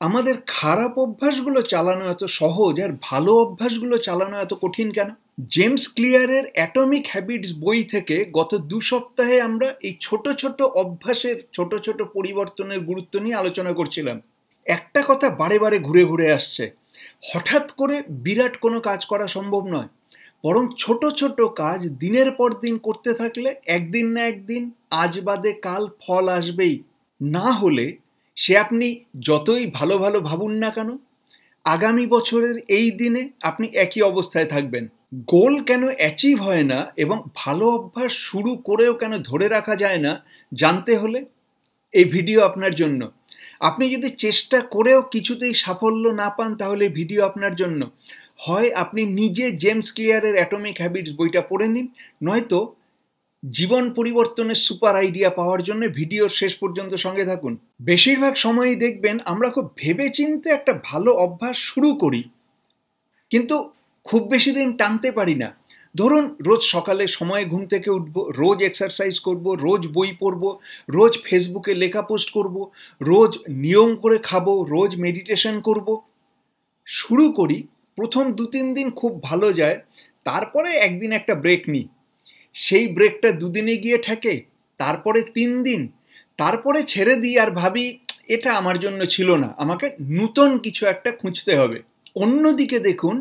আমাদের খারাপ অভ্যাসগুলো চালানো এত সহজ আর ভালো অভ্যাসগুলো চালানো এত কঠিন কেন? জেমস ক্লিয়ারের অ্যাটমিক হ্যাবিটস বই থেকে গত 2 সপ্তাহে আমরা এই ছোট ছোট অভ্যাসের ছোট ছোট পরিবর্তনের গুরুত্ব নিয়ে আলোচনা করছিলাম। একটা কথা বারে বারে ঘুরে ঘুরে আসছে, হঠাৎ করে বিরাট কোনো কাজ করা সম্ভব নয়, বরং ছোট ছোট কাজ দিনের পর দিন করতে থাকলে একদিন না একদিন, আজ বাদে কাল ফল আসবেই। না হলে সে আপনি যতই ভালো ভালো ভাবুন না কেন, আগামী বছরের এই দিনে আপনি একই অবস্থায় থাকবেন। গোল কেন অ্যাচিভ হয় না এবং ভালো অভ্যাস শুরু করেও কেন ধরে রাখা যায় না জানতে হলে এই ভিডিও আপনার জন্য। আপনি যদি চেষ্টা করেও কিছুতেই সাফল্য না পান তাহলে এই ভিডিও আপনার জন্য। হয় আপনি নিজে জেমস ক্লিয়ারের অ্যাটমিক হ্যাবিটস বইটা পড়ে নিন, নয়তো জীবন পরিবর্তনের সুপার আইডিয়া পাওয়ার জন্য ভিডিওর শেষ পর্যন্ত সঙ্গে থাকুন। বেশিরভাগ সময়ই দেখবেন আমরা খুব ভেবেচিন্তে একটা ভালো অভ্যাস শুরু করি, কিন্তু খুব বেশি দিন টানতে পারি না। ধরুন, রোজ সকালে সময়ে ঘুম থেকে উঠবো, রোজ এক্সারসাইজ করব, রোজ বই পড়ব, রোজ ফেসবুকে লেখা পোস্ট করব, রোজ নিয়ম করে খাবো, রোজ মেডিটেশন করব। শুরু করি, প্রথম 2-3 দিন খুব ভালো যায়, তারপরে একদিন একটা ব্রেক নিই, সেই ব্রেকটা 2 দিনে গিয়ে ঠেকে, তারপরে 3 দিন, তারপরে ছেড়ে দিই আর ভাবি এটা আমার জন্য ছিল না, আমাকে নতুন কিছু একটা খুঁজতে হবে। অন্যদিকে দেখুন,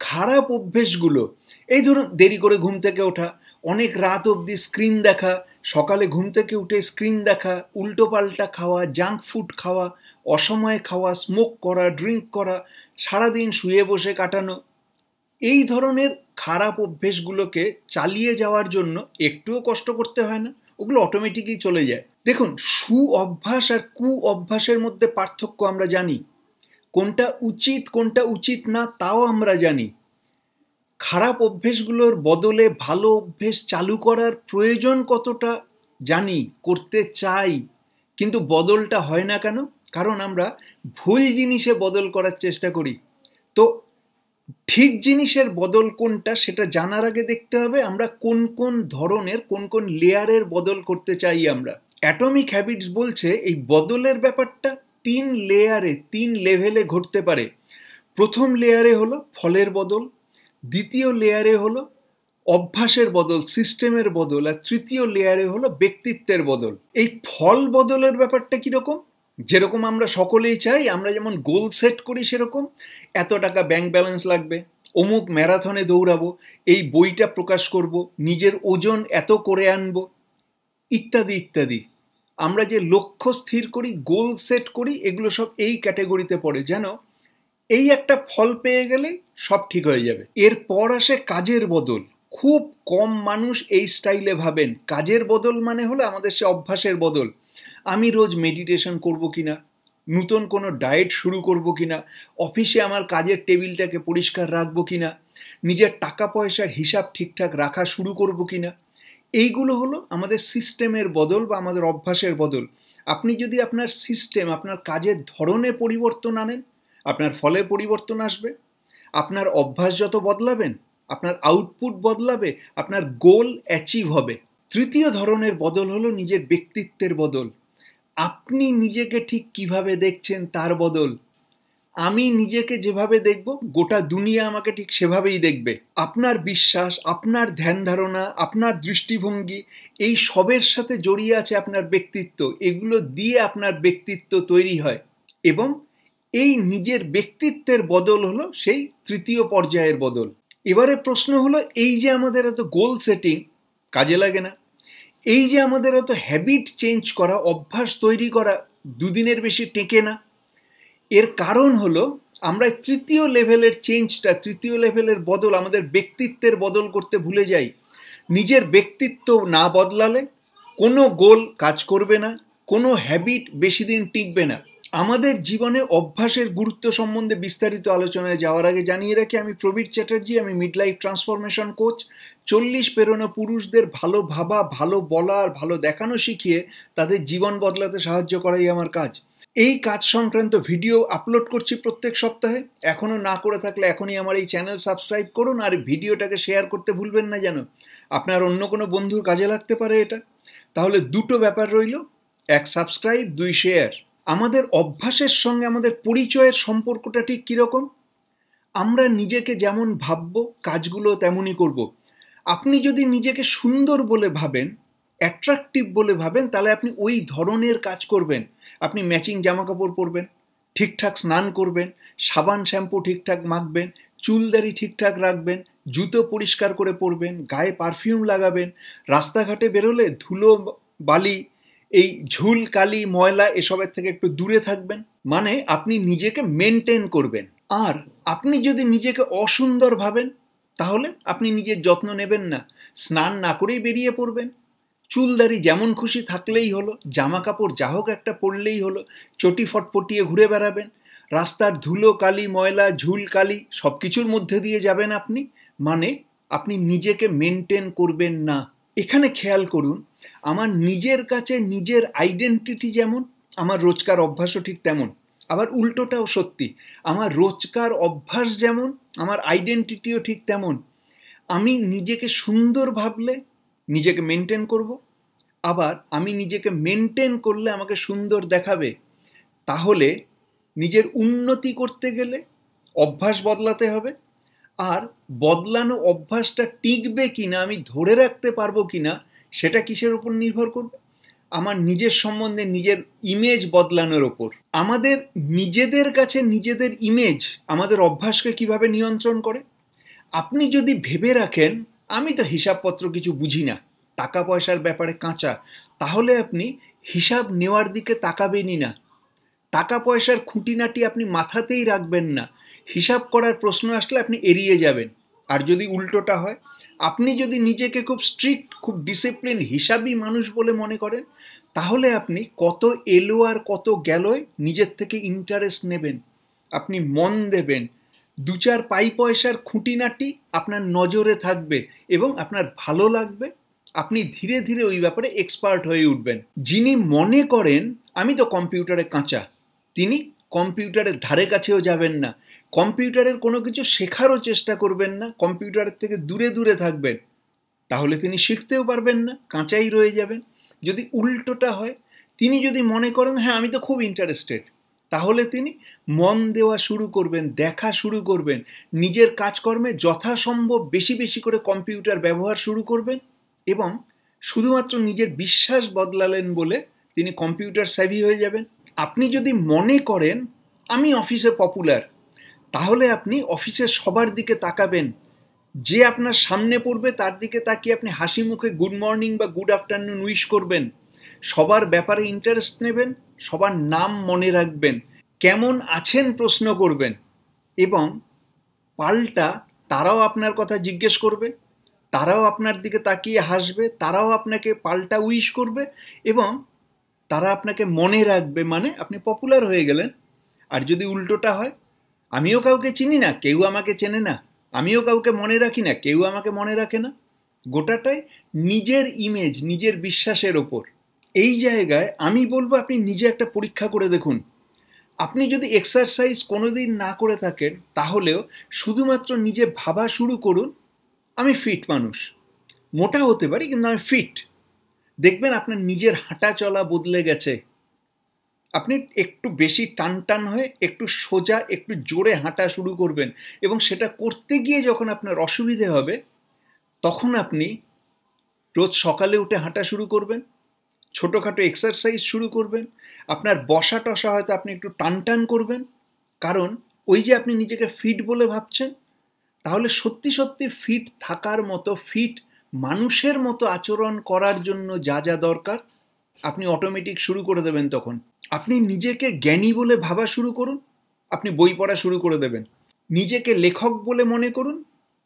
খারাপ অভ্যেসগুলো, এই ধরুন দেরি করে ঘুম থেকে ওঠা, অনেক রাত অবধি স্ক্রিন দেখা, সকালে ঘুম থেকে উঠে স্ক্রিন দেখা, উল্টোপাল্টা খাওয়া, জাঙ্ক ফুড খাওয়া, অসময়ে খাওয়া, স্মোক করা, ড্রিঙ্ক করা, সারাদিন শুয়ে বসে কাটানো, এই ধরনের খারাপ অভ্যেসগুলোকে চালিয়ে যাওয়ার জন্য একটুও কষ্ট করতে হয় না, ওগুলো অটোমেটিকই চলে যায়। দেখুন, সু অভ্যাস আর কু অভ্যাসের মধ্যে পার্থক্য আমরা জানি, কোনটা উচিত কোনটা উচিত না তাও আমরা জানি। খারাপ অভ্যেসগুলোর বদলে ভালো অভ্যেস চালু করার প্রয়োজন কতটা জানি, করতে চাই, কিন্তু বদলটা হয় না কেন? কারণ আমরা ভুল জিনিসে বদল করার চেষ্টা করি। তো ঠিক জিনিসের বদল কোনটা সেটা জানার আগে দেখতে হবে আমরা কোন কোন ধরনের, কোন কোন লেয়ারের বদল করতে চাই আমরা। অ্যাটমিক হ্যাবিটস বলছে এই বদলের ব্যাপারটা 3 লেয়ারে, 3 লেভেলে ঘটতে পারে। প্রথম লেয়ারে হলো ফলের বদল, দ্বিতীয় লেয়ারে হলো অভ্যাসের বদল, সিস্টেমের বদল, আর তৃতীয় লেয়ারে হলো ব্যক্তিত্বের বদল। এই ফল বদলের ব্যাপারটা কিরকম? যেরকম আমরা সকলেই চাই, আমরা যেমন গোল সেট করি সেরকম, এত টাকা ব্যাংক ব্যালেন্স লাগবে, অমুক ম্যারাথনে দৌড়াবো, এই বইটা প্রকাশ করব, নিজের ওজন এত করে আনবো, ইত্যাদি ইত্যাদি। আমরা যে লক্ষ্য স্থির করি, গোল সেট করি, এগুলো সব এই ক্যাটাগরিতে পড়ে, যেন এই একটা ফল পেয়ে গেলে সব ঠিক হয়ে যাবে। এরপর আসে কাজের বদল। খুব কম মানুষ এই স্টাইলে ভাবেন। কাজের বদল মানে হলো আমাদের সে অভ্যাসের বদল। আমি রোজ মেডিটেশন করব কিনা, নতুন কোনো ডায়েট শুরু করব কিনা, অফিসে আমার কাজের টেবিলটাকে পরিষ্কার রাখবো কিনা, নিজের টাকা পয়সার হিসাব ঠিকঠাক রাখা শুরু করব কিনা, এইগুলো হলো আমাদের সিস্টেমের বদল বা আমাদের অভ্যাসের বদল। আপনি যদি আপনার সিস্টেম, আপনার কাজের ধরনে পরিবর্তন আনেন, আপনার ফলে পরিবর্তন আসবে। আপনার অভ্যাস যত বদলাবেন, আপনার আউটপুট বদলাবে, আপনার গোল অ্যাচিভ হবে। তৃতীয় ধরনের বদল হলো নিজের ব্যক্তিত্বের বদল। আপনি নিজেকে ঠিক কিভাবে দেখছেন তার বদল। আমি নিজেকে যেভাবে দেখব, গোটা দুনিয়া আমাকে ঠিক সেভাবেই দেখবে। আপনার বিশ্বাস, আপনার ধ্যান ধারণা, আপনার দৃষ্টিভঙ্গি, এই সবের সাথে জড়িয়ে আছে আপনার ব্যক্তিত্ব। এগুলো দিয়ে আপনার ব্যক্তিত্ব তৈরি হয় এবং এই নিজের ব্যক্তিত্বের বদল হলো সেই তৃতীয় পর্যায়ের বদল। এবারে প্রশ্ন হলো, এই যে আমাদের এত গোল সেটিং কাজে লাগে না, এই যে আমাদের এত হ্যাবিট চেঞ্জ করা, অভ্যাস তৈরি করা 2 দিনের বেশি টেকে না, এর কারণ হলো আমরা তৃতীয় লেভেলের চেঞ্জটা, তৃতীয় লেভেলের বদল, আমাদের ব্যক্তিত্বের বদল করতে ভুলে যাই। নিজের ব্যক্তিত্ব না বদলালে কোনো গোল কাজ করবে না, কোনো হ্যাবিট বেশি দিন টিকবে না। আমাদের জীবনে অভ্যাসের গুরুত্ব সম্বন্ধে বিস্তারিত আলোচনায় যাওয়ার আগে জানিয়ে রাখি, আমি প্রবীর চ্যাটার্জি, আমি মিড লাইফ ট্রান্সফরমেশন কোচ। 40 পেরোনো পুরুষদের ভালো ভাবা, ভালো বলা আর ভালো দেখানো শিখিয়ে তাদের জীবন বদলাতে সাহায্য করাই আমার কাজ। এই কাজ সংক্রান্ত ভিডিও আপলোড করছি প্রত্যেক সপ্তাহে। এখনও না করে থাকলে এখনই আমার এই চ্যানেল সাবস্ক্রাইব করুন আর ভিডিওটাকে শেয়ার করতে ভুলবেন না, যেন আপনার অন্য কোনো বন্ধুর কাজে লাগতে পারে এটা। তাহলে দুটো ব্যাপার রইল, 1 সাবস্ক্রাইব, 2 শেয়ার। আমাদের অভ্যাসের সঙ্গে আমাদের পরিচয়ের সম্পর্কটা ঠিক কীরকম? আমরা নিজেকে যেমন ভাববো কাজগুলো তেমনই করব। আপনি যদি নিজেকে সুন্দর বলে ভাবেন, অ্যাট্রাকটিভ বলে ভাবেন, তাহলে আপনি ওই ধরনের কাজ করবেন। আপনি ম্যাচিং জামাকাপড় পরবেন, ঠিকঠাক স্নান করবেন, সাবান শ্যাম্পু ঠিকঠাক মাখবেন, চুলদাড়ি ঠিকঠাক রাখবেন, জুতো পরিষ্কার করে পরবেন, গায়ে পারফিউম লাগাবেন, রাস্তাঘাটে বেরোলে ধুলো বালি এই ঝুল কালি ময়লা এসবের থেকে একটু দূরে থাকবেন। মানে আপনি নিজেকে মেনটেন করবেন। আর আপনি যদি নিজেকে অসুন্দর ভাবেন, তাহলে আপনি নিজের যত্ন নেবেন না, স্নান না করেই বেরিয়ে পড়বেন, চুলদাড়ি যেমন খুশি থাকলেই হলো, জামা কাপড় যা হোক একটা পরলেই হলো, চটি ফটফটিয়ে ঘুরে বেড়াবেন, রাস্তার ধুলো কালি ময়লা ঝুল কালি সব কিছুর মধ্যে দিয়ে যাবেন আপনি। মানে আপনি নিজেকে মেনটেন করবেন না। এখানে খেয়াল করুন, আমার নিজের কাছে নিজের আইডেন্টিটি যেমন, আমার রোজকার অভ্যাসও ঠিক তেমন। আবার উল্টোটাও সত্যি, আমার রোজকার অভ্যাস যেমন, আমার আইডেন্টিটিও ঠিক তেমন। আমি নিজেকে সুন্দর ভাবলে নিজেকে মেনটেন করব, আবার আমি নিজেকে মেনটেন করলে আমাকে সুন্দর দেখাবে। তাহলে নিজের উন্নতি করতে গেলে অভ্যাস বদলাতে হবে। আর বদলানো অভ্যাসটা টিকবে কিনা, আমি ধরে রাখতে পারবো কিনা, সেটা কিসের উপর নির্ভর করবে? আমার নিজের সম্বন্ধে নিজের ইমেজ বদলানোর ওপর। আমাদের নিজেদের কাছে নিজেদের ইমেজ আমাদের অভ্যাসকে কিভাবে নিয়ন্ত্রণ করে? আপনি যদি ভেবে রাখেন আমি তো হিসাবপত্র কিছু বুঝি না, টাকা পয়সার ব্যাপারে কাঁচা, তাহলে আপনি হিসাব নেওয়ার দিকে তাকাবেনই না। টাকা পয়সার খুঁটিনাটি আপনি মাথাতেই রাখবেন না। হিসাব করার প্রশ্ন আসলে আপনি এড়িয়ে যাবেন। আর যদি উল্টোটা হয়, আপনি যদি নিজেকে খুব স্ট্রিক্ট, খুব ডিসিপ্লিন, হিসাবী মানুষ বলে মনে করেন, তাহলে আপনি কত এলো আর কত গেলোয় নিজের থেকে ইন্টারেস্ট নেবেন, আপনি মন দেবেন, দু চার পয়সার খুঁটিনাটি আপনার নজরে থাকবে এবং আপনার ভালো লাগবে। আপনি ধীরে ধীরে ওই ব্যাপারে এক্সপার্ট হয়ে উঠবেন। যিনি মনে করেন আমি তো কম্পিউটারে কাঁচা, তিনি কম্পিউটারের ধারে কাছেও যাবেন না, কম্পিউটারের কোনো কিছু শেখারও চেষ্টা করবেন না, কম্পিউটারের থেকে দূরে দূরে থাকবেন। তাহলে তিনি শিখতেও পারবেন না, কাঁচাই রয়ে যাবেন। যদি উল্টোটা হয়, তিনি যদি মনে করেন হ্যাঁ আমি তো খুব ইন্টারেস্টেড, তাহলে তিনি মন দেওয়া শুরু করবেন, দেখা শুরু করবেন, নিজের কাজকর্মে যথাসম্ভব বেশি বেশি করে কম্পিউটার ব্যবহার শুরু করবেন এবং শুধুমাত্র নিজের বিশ্বাস বদলালেন বলে তিনি কম্পিউটার স্যাভি হয়ে যাবেন। আপনি যদি মনে করেন আমি অফিসে পপুলার, তাহলে আপনি অফিসের সবার দিকে তাকাবেন, যে আপনার সামনে পড়বে তার দিকে তাকিয়ে আপনি হাসি মুখে গুড মর্নিং বা গুড আফটারনুন উইশ করবেন, সবার ব্যাপারে ইন্টারেস্ট নেবেন, সবার নাম মনে রাখবেন, কেমন আছেন প্রশ্ন করবেন এবং পাল্টা তারাও আপনার কথা জিজ্ঞেস করবে, তারাও আপনার দিকে তাকিয়ে হাসবে, তারাও আপনাকে পাল্টা উইশ করবে এবং তারা আপনাকে মনে রাখবে। মানে আপনি পপুলার হয়ে গেলেন। আর যদি উল্টোটা হয়, আমিও কাউকে চিনি না, কেউ আমাকে চেনে না, আমিও কাউকে মনে রাখি না, কেউ আমাকে মনে রাখে না, গোটাটাই নিজের ইমেজ, নিজের বিশ্বাসের ওপর। এই জায়গায় আমি বলবো আপনি নিজে একটা পরীক্ষা করে দেখুন। আপনি যদি এক্সারসাইজ কোনোদিন না করে থাকেন, তাহলেও শুধুমাত্র নিজে ভাবা শুরু করুন আমি ফিট মানুষ, মোটা হতে পারি কিন্তু আমি ফিট। দেখবেন আপনার নিজের হাঁটা চলা বদলে গেছে। আপনি একটু বেশি টান টান হয়ে একটু সোজা, একটু জোরে হাঁটা শুরু করবেন এবং সেটা করতে গিয়ে যখন আপনার অসুবিধে হবে, তখন আপনি রোজ সকালে উঠে হাঁটা শুরু করবেন, ছোটোখাটো এক্সারসাইজ শুরু করবেন, আপনার বসা টসা হয়তো আপনি একটু টান টান করবেন, কারণ ওই যে আপনি নিজেকে ফিট বলে ভাবছেন। তাহলে সত্যি সত্যি ফিট থাকার মতো, ফিট মানুষের মতো আচরণ করার জন্য যা যা দরকার আপনি অটোমেটিক শুরু করে দেবেন। তখন আপনি নিজেকে জ্ঞানী বলে ভাবা শুরু করুন, আপনি বই পড়া শুরু করে দেবেন। নিজেকে লেখক বলে মনে করুন,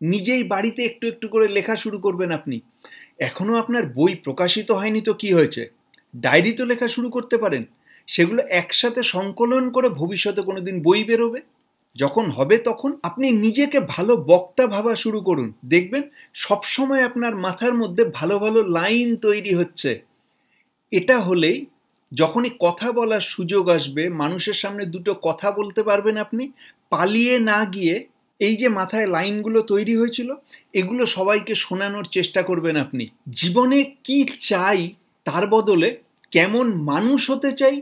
নিজেই বাড়িতে একটু একটু করে লেখা শুরু করবেন। আপনি এখনও আপনার বই প্রকাশিত হয়নি তো কি হয়েছে, ডায়েরি তো লেখা শুরু করতে পারেন। সেগুলো একসাথে সংকলন করে ভবিষ্যতে কোনোদিন বই বেরোবে, যখন হবে তখন আপনি নিজেকে ভালো বক্তা ভাবা শুরু করুন। দেখবেন সবসময় আপনার মাথার মধ্যে ভালো ভালো লাইন তৈরি হচ্ছে। এটা হলেই যখনই কথা বলার সুযোগ আসবে, মানুষের সামনে দুটো কথা বলতে পারবেন আপনি, পালিয়ে না গিয়ে এই যে মাথায় লাইনগুলো তৈরি হয়েছিল এগুলো সবাইকে শোনানোর চেষ্টা করবেন। আপনি জীবনে কি চাই তার বদলে কেমন মানুষ হতে চাই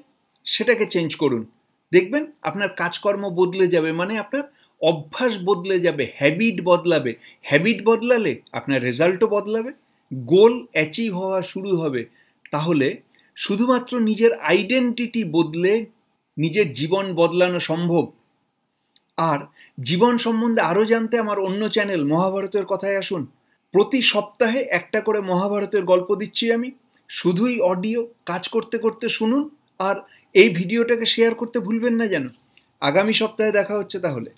সেটাকে চেঞ্জ করুন। দেখবেন আপনার কাজকর্ম বদলে যাবে, মানে আপনার অভ্যাস বদলে যাবে, হ্যাবিট বদলাবে। হ্যাবিট বদলালে আপনার রেজাল্টও বদলাবে, গোল অ্যাচিভ হওয়া শুরু হবে। তাহলে শুধুমাত্র নিজের আইডেন্টিটি বদলে নিজের জীবন বদলানো সম্ভব। আর জীবন সম্বন্ধে আরও জানতে আমার অন্য চ্যানেল মহাভারতের কথায় আসুন। প্রতি সপ্তাহে একটা করে মহাভারতের গল্প দিচ্ছি আমি, শুধুই অডিও, কাজ করতে করতে শুনুন। আর এই ভিডিওটাকে শেয়ার করতে ভুলবেন না যেন। আগামী সপ্তাহে দেখা হচ্ছে তাহলে।